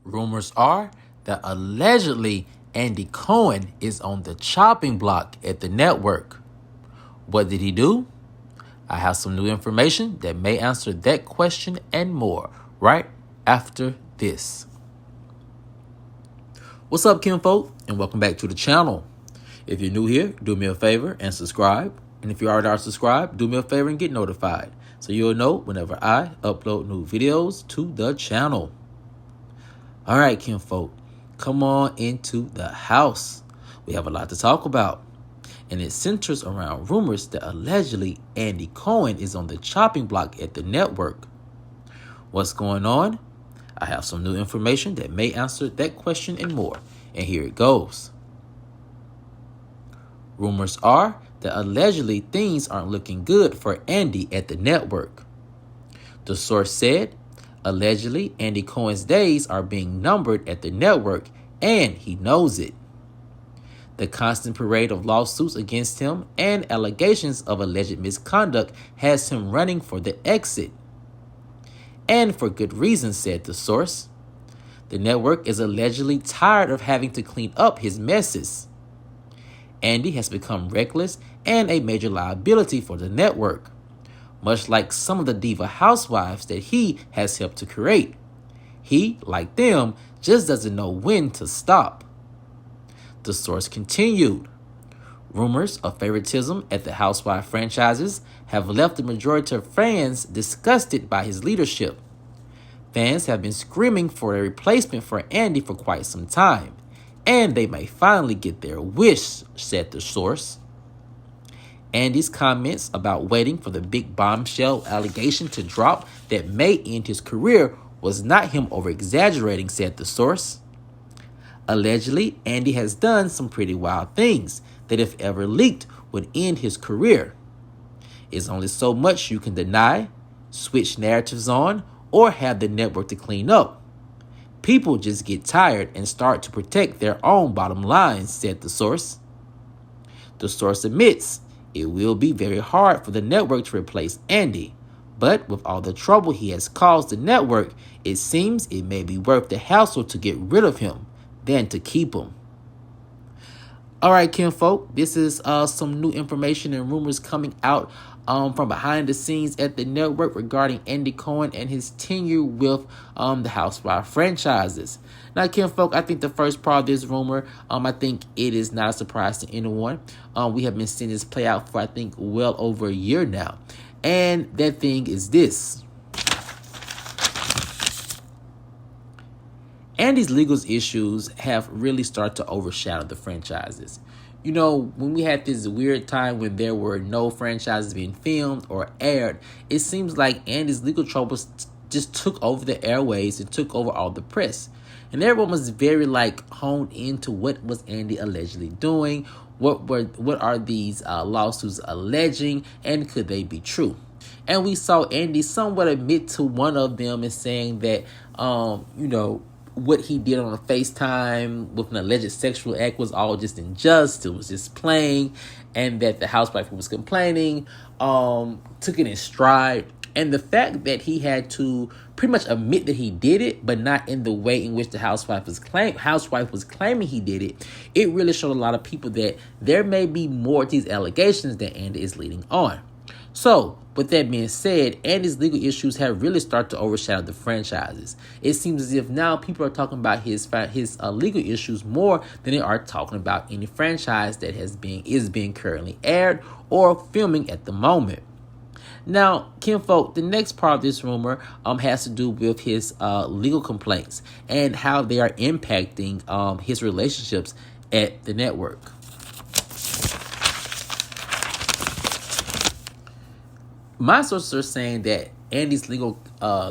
Rumors are that allegedly Andy Cohen is on the chopping block at the network. What did he do? I have some new information that may answer that question and more right after this. What's up, kinfolk, and welcome back to the channel. If you're new here, do me a favor and subscribe. And if you already are subscribed, do me a favor and get notified so you'll know whenever I upload new videos to the channel. All right, kinfolk, come on into the house. We have a lot to talk about, and it centers around rumors that allegedly Andy Cohen is on the chopping block at the network. What's going on? I have some new information that may answer that question and more, and here it goes. Rumors are that allegedly things aren't looking good for Andy at the network. The source said, allegedly Andy Cohen's days are being numbered at the network, and he knows it. The constant parade of lawsuits against him and allegations of alleged misconduct has him running for the exit. And for good reason, said the source. The network is allegedly tired of having to clean up his messes. Andy has become reckless and a major liability for the network, much like some of the diva housewives that he has helped to create. He, like them, just doesn't know when to stop. The source continued. Rumors of favoritism at the housewife franchises have left the majority of fans disgusted by his leadership. Fans have been screaming for a replacement for Andy for quite some time, and they may finally get their wish, said the source. Andy's comments about waiting for the big bombshell allegation to drop that may end his career was not him over-exaggerating, said the source. Allegedly, Andy has done some pretty wild things that, if ever leaked, would end his career. It's only so much you can deny, switch narratives on, or have the network to clean up. People just get tired and start to protect their own bottom lines, said the source. The source admits it will be very hard for the network to replace Andy, but with all the trouble he has caused the network, it seems it may be worth the hassle to get rid of him than to keep him. All right, kinfolk, this is some new information and rumors coming out from behind the scenes at the network regarding Andy Cohen and his tenure with the housewife franchises. Now, kinfolk, I think the first part of this rumor, I think it is not a surprise to anyone. We have been seeing this play out for, I think, well over a year now. And that thing is this. Andy's legal issues have really started to overshadow the franchises. You know, when we had this weird time when there were no franchises being filmed or aired, it seems like Andy's legal troubles just took over the airways and took over all the press. And everyone was very honed into what was Andy allegedly doing, what are these lawsuits alleging, and could they be true? And we saw Andy somewhat admit to one of them and saying that, what he did on a FaceTime with an alleged sexual act was all just unjust. It was just playing, and that the housewife who was complaining took it in stride. And the fact that he had to pretty much admit that he did it, but not in the way in which the housewife was claiming he did it, it really showed a lot of people that there may be more to these allegations that Andy is leading on. So, with that being said, Andy's legal issues have really started to overshadow the franchises. It seems as if now people are talking about his legal issues more than they are talking about any franchise that is being currently aired or filming at the moment. Now, kinfolk, the next part of this rumor has to do with his legal complaints and how they are impacting his relationships at the network. My sources are saying that Andy's legal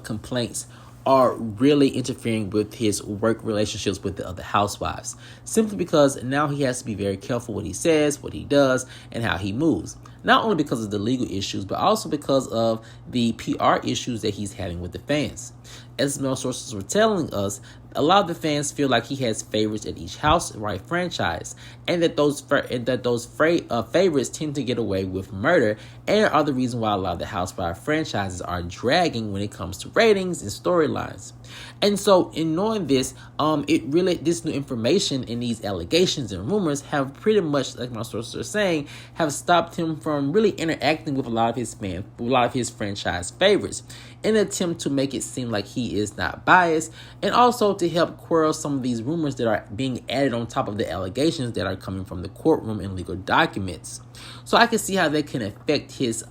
complaints are really interfering with his work relationships with the other housewives, simply because now he has to be very careful what he says, what he does, and how he moves. not only because of the legal issues, but also because of the PR issues that he's having with the fans. As male sources were telling us, a lot of the fans feel like he has favorites at each housewife franchise, and that those favorites tend to get away with murder, and are the reason why a lot of the housewife franchises are dragging when it comes to ratings and storylines. And so, in knowing this, this new information and these allegations and rumors have pretty much, like my sources are saying, have stopped him from really interacting with a lot of his franchise favorites, in an attempt to make it seem like he is not biased, and also to help quell some of these rumors that are being added on top of the allegations that are coming from the courtroom and legal documents. So I can see how that can affect his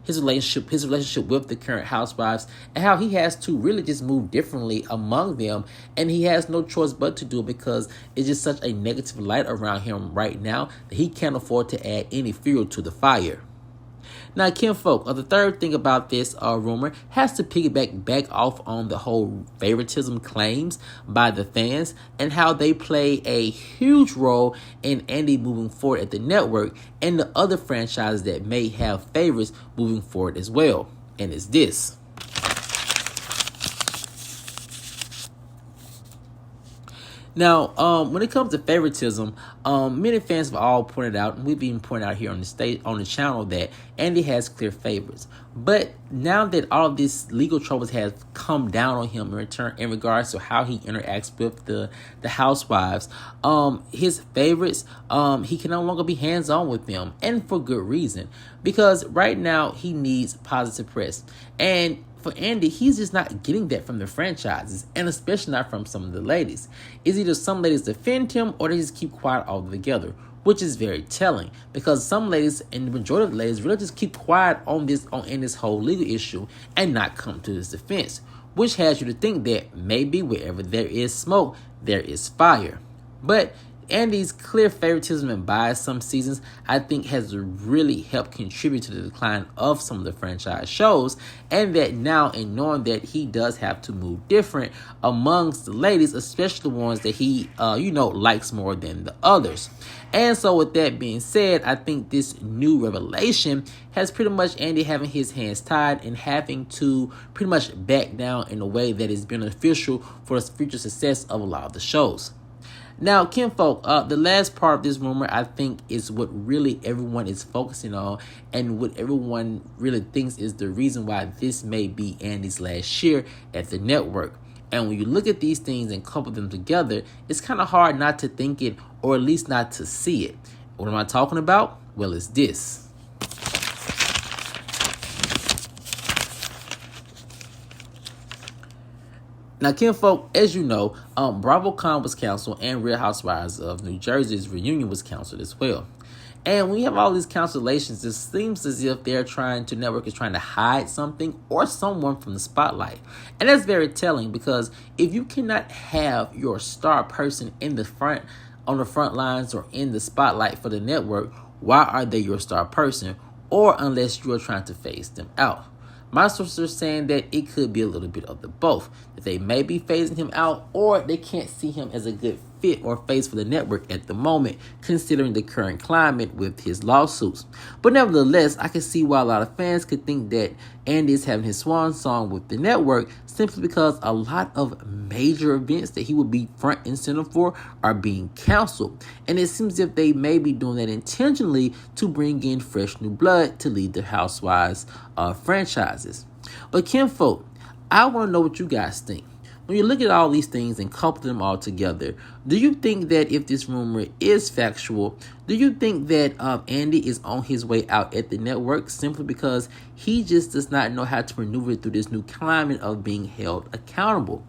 relationship with the current housewives, and how he has to really just move differently among them, and he has no choice but to do it because it's just such a negative light around him right now that he can't afford to add any fuel to the fire. Now, kinfolk, the third thing about this rumor has to piggyback back off on the whole favoritism claims by the fans, and how they play a huge role in Andy moving forward at the network and the other franchises that may have favorites moving forward as well. And it's this. Now, when it comes to favoritism, many fans have all pointed out, and we've even pointed out here on the channel, that Andy has clear favorites. But now that all of these legal troubles have come down on him in regards to how he interacts with the housewives, his favorites, he can no longer be hands-on with them, and for good reason, because right now he needs positive press. And for Andy, he's just not getting that from the franchises, and especially not from some of the ladies. It's either some ladies defend him or they just keep quiet altogether, which is very telling, because some ladies, and the majority of the ladies, really just keep quiet in this whole legal issue and not come to his defense, which has you to think that maybe wherever there is smoke, there is fire. But Andy's clear favoritism and bias some seasons, I think, has really helped contribute to the decline of some of the franchise shows, and that now, in knowing that he does have to move different amongst the ladies, especially the ones that he likes more than the others. And so with that being said, I think this new revelation has pretty much Andy having his hands tied and having to pretty much back down in a way that is beneficial for the future success of a lot of the shows. Now, kinfolk, the last part of this rumor, I think, is what really everyone is focusing on, and what everyone really thinks is the reason why this may be Andy's last year at the network. And when you look at these things and couple them together, it's kind of hard not to think it, or at least not to see it. What am I talking about? Well, it's this. Now, kinfolk, as you know, BravoCon was canceled, and Real Housewives of New Jersey's reunion was canceled as well. And when you have all these cancellations, it seems as if network is trying to hide something or someone from the spotlight. And that's very telling, because if you cannot have your star person on the front lines or in the spotlight for the network, why are they your star person? Or unless you are trying to phase them out. My sources are saying that it could be a little bit of the both, that they may be phasing him out, or they can't see him as a good fit or face for the network at the moment, considering the current climate with his lawsuits. But nevertheless, I can see why a lot of fans could think that Andy is having his swan song with the network, simply because a lot of major events that he would be front and center for are being canceled. And it seems as if they may be doing that intentionally to bring in fresh new blood to lead the Housewives franchises. But kinfolk, I want to know what you guys think. When you look at all these things and couple them all together, do you think that if this rumor is factual, do you think that Andy is on his way out at the network simply because he just does not know how to maneuver through this new climate of being held accountable?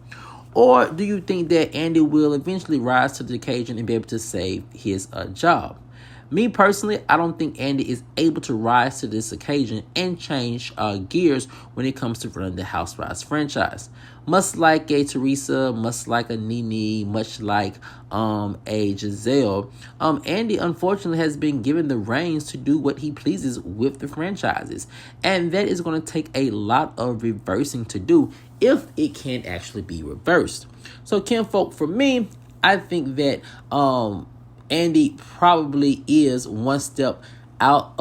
Or do you think that Andy will eventually rise to the occasion and be able to save his job? Me personally, I don't think Andy is able to rise to this occasion and change gears when it comes to running the Housewives franchise. Much like a Teresa, much like a Nene, much like a Giselle, Andy unfortunately has been given the reins to do what he pleases with the franchises. And that is going to take a lot of reversing to do, if it can actually be reversed. So, kinfolk, for me, I think that Andy probably is one step out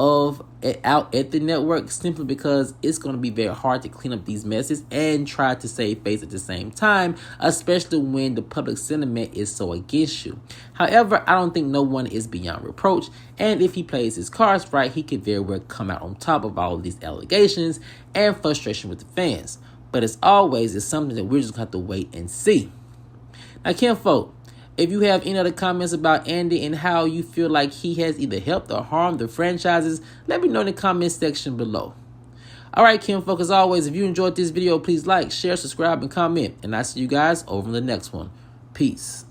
at the network, simply because it's going to be very hard to clean up these messes and try to save face at the same time, especially when the public sentiment is so against you. However, I don't think no one is beyond reproach, and if he plays his cards right, he could very well come out on top of all of these allegations and frustration with the fans. But as always, it's something that we're just going to have to wait and see. Now, kinfolk, if you have any other comments about Andy and how you feel like he has either helped or harmed the franchises, let me know in the comment section below. All right, kinfolk, as always, if you enjoyed this video, please like, share, subscribe, and comment. And I'll see you guys over in the next one. Peace.